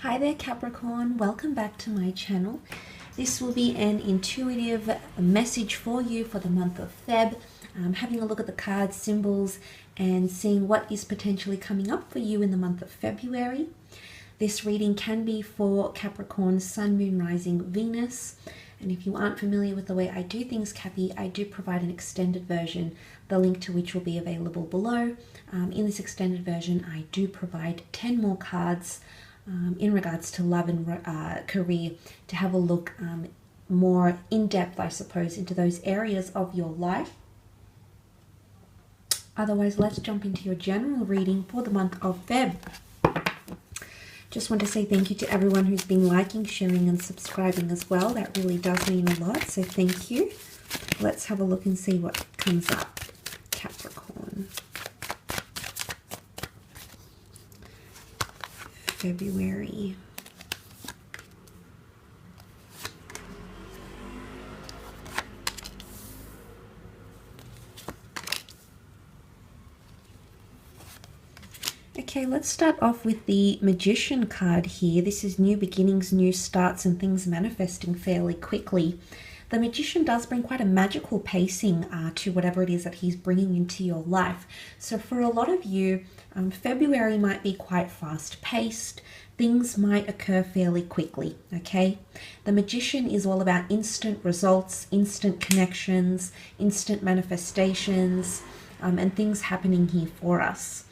Hi there Capricorn, welcome back to my channel. This will be an intuitive message for you for the month of Feb. Having a look at the cards, symbols, and seeing what is potentially coming up for you in the month of February. This reading can be for Capricorn, Sun, Moon, Rising, Venus. And if you aren't familiar with the way I do things, Cappy, I do provide an extended version, the link to which will be available below. In this extended version, I do provide 10 more cards in regards to love and career, to have a look more in depth, I suppose, into those areas of your life. Otherwise, let's jump into your general reading for the month of Feb. Just want to say thank you to everyone who's been liking, sharing, and subscribing as well. That really does mean a lot, so thank you. Let's have a look and see what comes up. Capricorn. February. Okay, let's start off with the Magician card here. This is new beginnings, new starts, and things manifesting fairly quickly. The Magician does bring quite a magical pacing to whatever it is that he's bringing into your life. So for a lot of you, February might be quite fast-paced. Things might occur fairly quickly, okay? The Magician is all about instant results, instant connections, instant manifestations, and things happening here for us.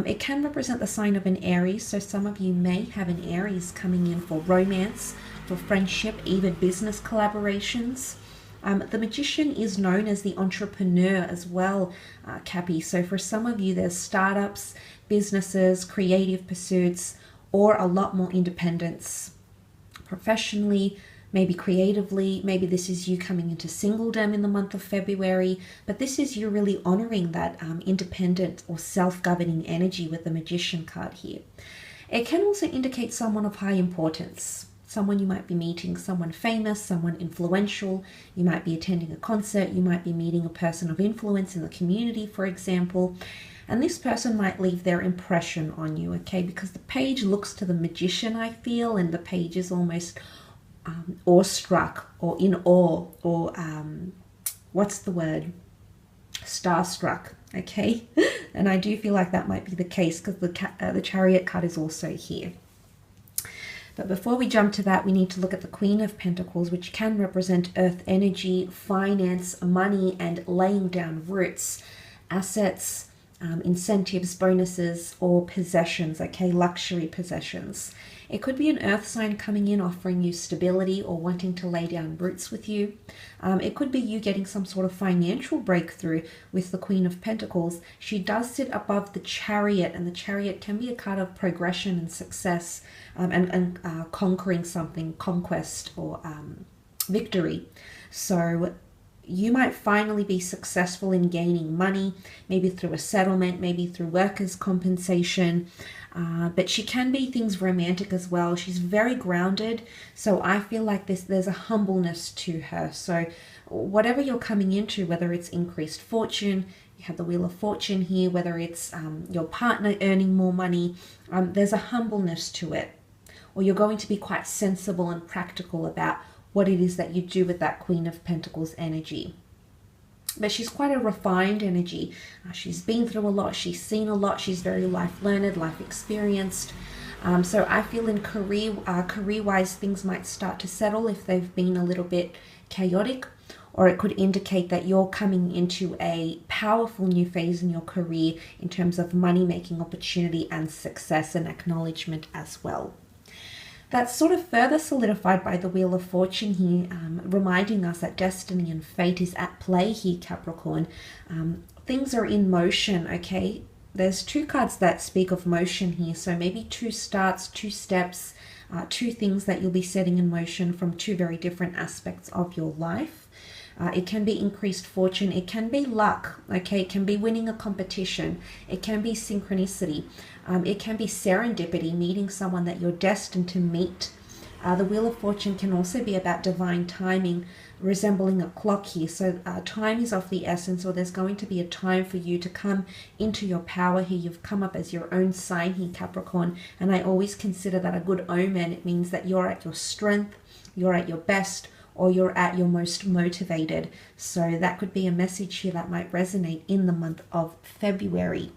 It can represent the sign of an Aries, so some of you may have an Aries coming in for romance, for friendship, even business collaborations. The Magician is known as the entrepreneur as well, Cappy. So for some of you, there's startups, businesses, creative pursuits, or a lot more independence professionally, maybe creatively. Maybe this is you coming into singledom in the month of February, but this is you really honoring that independent or self-governing energy with the Magician card here. It can also indicate someone of high importance, someone you might be meeting, someone famous, someone influential. You might be attending a concert, you might be meeting a person of influence in the community, for example. And this person might leave their impression on you, okay? Because the page looks to the Magician, I feel, and the page is almost awestruck or in awe or what's the word? Starstruck, okay? And I do feel like that might be the case because the Chariot card is also here. But before we jump to that, we need to look at the Queen of Pentacles, which can represent earth energy, finance, money, and laying down roots, assets, incentives, bonuses, or possessions, okay, luxury possessions. It could be an earth sign coming in offering you stability or wanting to lay down roots with you. It could be you getting some sort of financial breakthrough with the Queen of Pentacles. She does sit above the Chariot, and the Chariot can be a card of progression and success and conquering something, conquest or victory. So you might finally be successful in gaining money, maybe through a settlement, maybe through workers' compensation, but she can be things romantic as well. She's very grounded, so I feel like there's a humbleness to her. So whatever you're coming into, whether it's increased fortune, you have the Wheel of Fortune here, whether it's your partner earning more money, there's a humbleness to it. Or you're going to be quite sensible and practical about what it is that you do with that Queen of Pentacles energy. But she's quite a refined energy. She's been through a lot. She's seen a lot. She's very life learned, life experienced. So I feel in career-wise, things might start to settle if they've been a little bit chaotic, or it could indicate that you're coming into a powerful new phase in your career in terms of money-making opportunity and success and acknowledgement as well. That's sort of further solidified by the Wheel of Fortune here, reminding us that destiny and fate is at play here, Capricorn. Things are in motion, okay? There's two cards that speak of motion here, so maybe two starts, two steps, two things that you'll be setting in motion from two very different aspects of your life. It can be increased fortune. It can be luck, okay? It can be winning a competition. It can be synchronicity. It can be serendipity, meeting someone that you're destined to meet. The Wheel of Fortune can also be about divine timing, resembling a clock here. So time is of the essence, or there's going to be a time for you to come into your power here. You've come up as your own sign here, Capricorn, and I always consider that a good omen. It means that you're at your strength, you're at your best, or you're at your most motivated. So that could be a message here that might resonate in the month of February.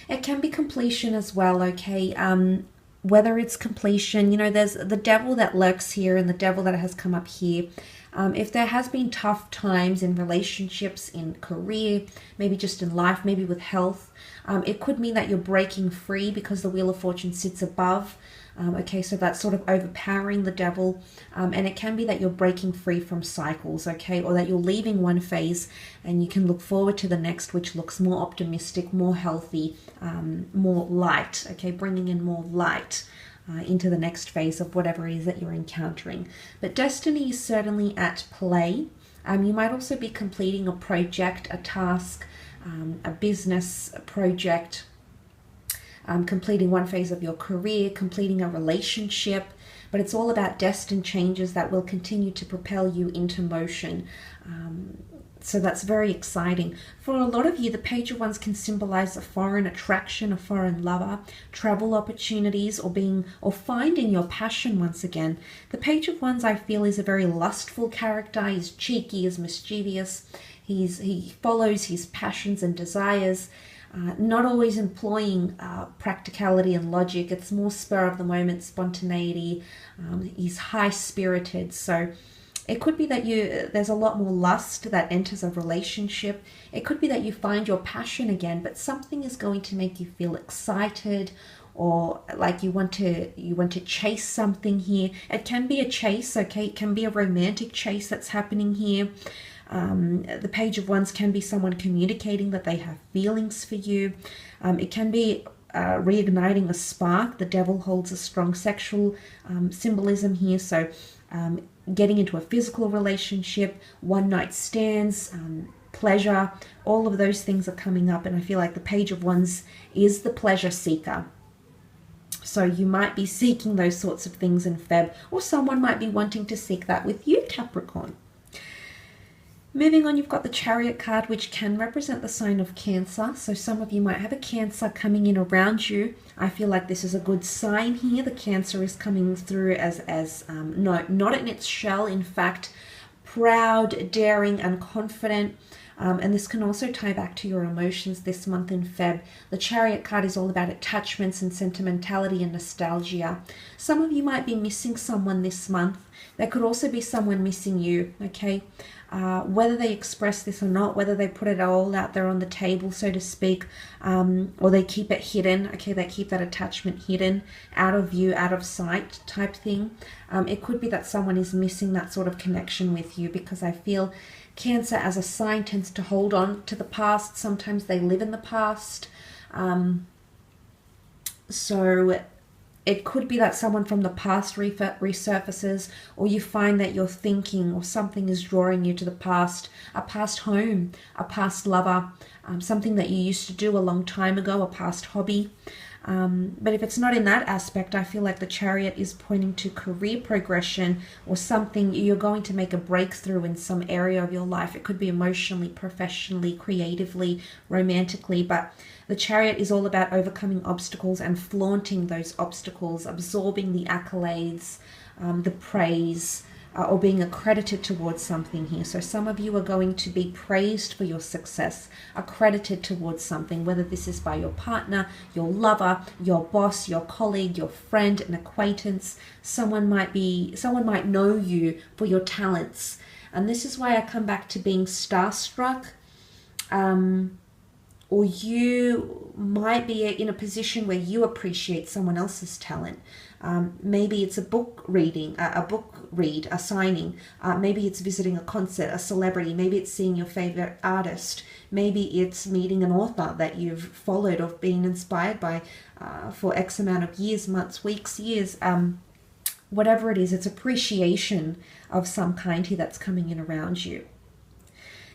It can be completion as well, okay? Whether it's completion, you know, there's the devil that lurks here and the devil that has come up here. If there has been tough times in relationships, in career, maybe just in life, maybe with health, it could mean that you're breaking free because the Wheel of Fortune sits above. Okay, so that's sort of overpowering the devil, and it can be that you're breaking free from cycles, okay, or that you're leaving one phase and you can look forward to the next, which looks more optimistic, more healthy, more light, okay, bringing in more light into the next phase of whatever it is that you're encountering. But destiny is certainly at play. You might also be completing a project, a task, a business project, completing one phase of your career, completing a relationship, but it's all about destined changes that will continue to propel you into motion. So that's very exciting. For a lot of you, the Page of Wands can symbolize a foreign attraction, a foreign lover, travel opportunities, or finding your passion once again. The Page of Wands, I feel, is a very lustful character. He's cheeky, he's mischievous. He follows his passions and desires. Not always employing practicality and logic. It's more spur of the moment, spontaneity. He's high-spirited. So it could be that there's a lot more lust that enters a relationship. It could be that you find your passion again, but something is going to make you feel excited, or like you want to chase something here. It can be a chase, okay? It can be a romantic chase that's happening here. The Page of Wands can be someone communicating that they have feelings for you. It can be reigniting a spark. The devil holds a strong sexual symbolism here. So getting into a physical relationship, one-night stands, pleasure, all of those things are coming up. And I feel like the Page of Wands is the pleasure seeker. So you might be seeking those sorts of things in Feb, or someone might be wanting to seek that with you, Capricorn. Moving on, you've got the Chariot card, which can represent the sign of Cancer. So some of you might have a Cancer coming in around you. I feel like this is a good sign here. The Cancer is coming through as not in its shell, in fact, proud, daring, and confident. And this can also tie back to your emotions this month in Feb. The Chariot card is all about attachments and sentimentality and nostalgia. Some of you might be missing someone this month. There could also be someone missing you, okay? Whether they express this or not, whether they put it all out there on the table, so to speak, or they keep it hidden, okay, they keep that attachment hidden, out of view, out of sight type thing. It could be that someone is missing that sort of connection with you, because I feel Cancer as a sign tends to hold on to the past. Sometimes they live in the past. So it could be that someone from the past resurfaces, or you find that you're thinking, or something is drawing you to the past, a past home, a past lover, something that you used to do a long time ago, a past hobby. But if it's not in that aspect, I feel like the Chariot is pointing to career progression, or something you're going to make a breakthrough in some area of your life. It could be emotionally, professionally, creatively, romantically, but the Chariot is all about overcoming obstacles and flaunting those obstacles, absorbing the accolades, the praise, or being accredited towards something here. So some of you are going to be praised for your success, accredited towards something, whether this is by your partner, your lover, your boss, your colleague, your friend, an acquaintance. Someone might know you for your talents. And this is why I come back to being starstruck. Or you might be in a position where you appreciate someone else's talent. Maybe it's a book reading, a signing. Maybe it's visiting a concert, a celebrity. Maybe it's seeing your favorite artist. Maybe it's meeting an author that you've followed or been inspired by for X amount of years, months, weeks, years. Whatever it is, it's appreciation of some kind here that's coming in around you.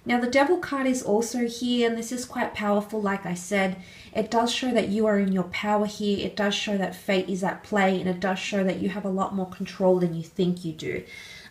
Now, the Devil card is also here, and this is quite powerful. Like I said, it does show that you are in your power here. It does show that fate is at play, and it does show that you have a lot more control than you think you do.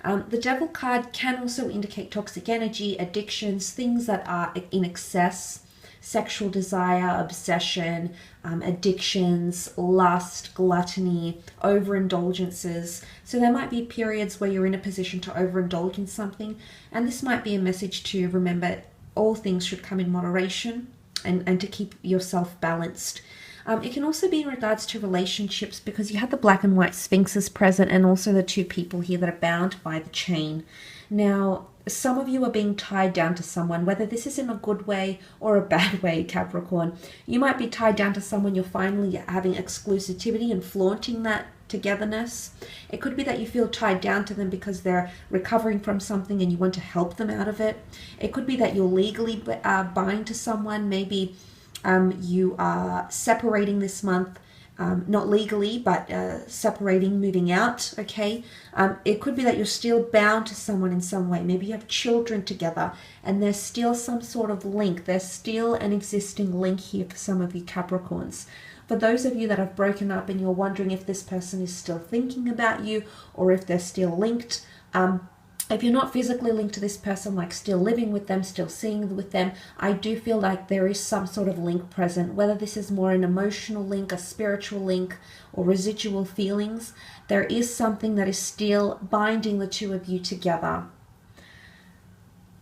The Devil card can also indicate toxic energy, addictions, things that are in excess, sexual desire, obsession, addictions, lust, gluttony, overindulgences. So there might be periods where you're in a position to overindulge in something, and this might be a message to remember all things should come in moderation and to keep yourself balanced. It can also be in regards to relationships, because you have the black and white sphinxes present, and also the two people here that are bound by the chain. Now, some of you are being tied down to someone, whether this is in a good way or a bad way, Capricorn. You might be tied down to someone, you're finally having exclusivity and flaunting that togetherness. It could be that you feel tied down to them because they're recovering from something and you want to help them out of it. It could be that you're legally bind to someone. Maybe you are separating this month. Not legally, but separating, moving out, okay? It could be that you're still bound to someone in some way. Maybe you have children together and there's still some sort of link. There's still an existing link here for some of you Capricorns. For those of you that have broken up and you're wondering if this person is still thinking about you or if they're still linked, if you're not physically linked to this person, like still living with them, still seeing with them, I do feel like there is some sort of link present, whether this is more an emotional link, a spiritual link, or residual feelings. There is something that is still binding the two of you together.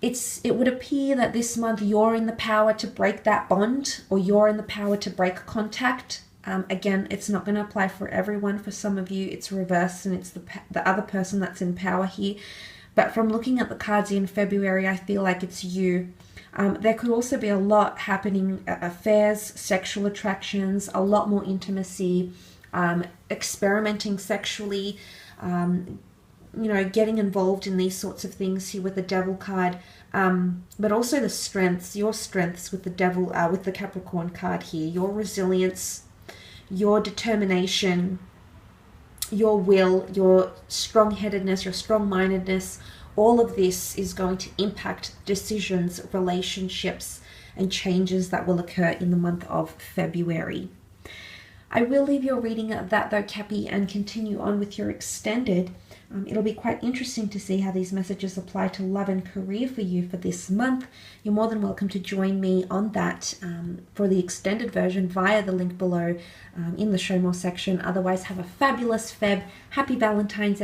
It would appear that this month you're in the power to break that bond, or you're in the power to break contact. Again, it's not going to apply for everyone. For some of you, it's reversed and it's the other person that's in power here. But from looking at the cards in February, I feel like it's you. There could also be a lot happening, affairs, sexual attractions, a lot more intimacy, experimenting sexually, getting involved in these sorts of things here with the Devil card. But also the strengths, your strengths with the Devil, with the Capricorn card here, your resilience, your determination, your will, your strong-headedness, your strong-mindedness. All of this is going to impact decisions, relationships, and changes that will occur in the month of February. I will leave your reading at that though, Cappy, and continue on with your extended. It'll be quite interesting to see how these messages apply to love and career for you for this month. You're more than welcome to join me on that for the extended version via the link below in the Show More section. Otherwise, have a fabulous Feb. Happy Valentine's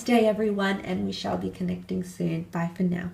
Day, everyone, and we shall be connecting soon. Bye for now.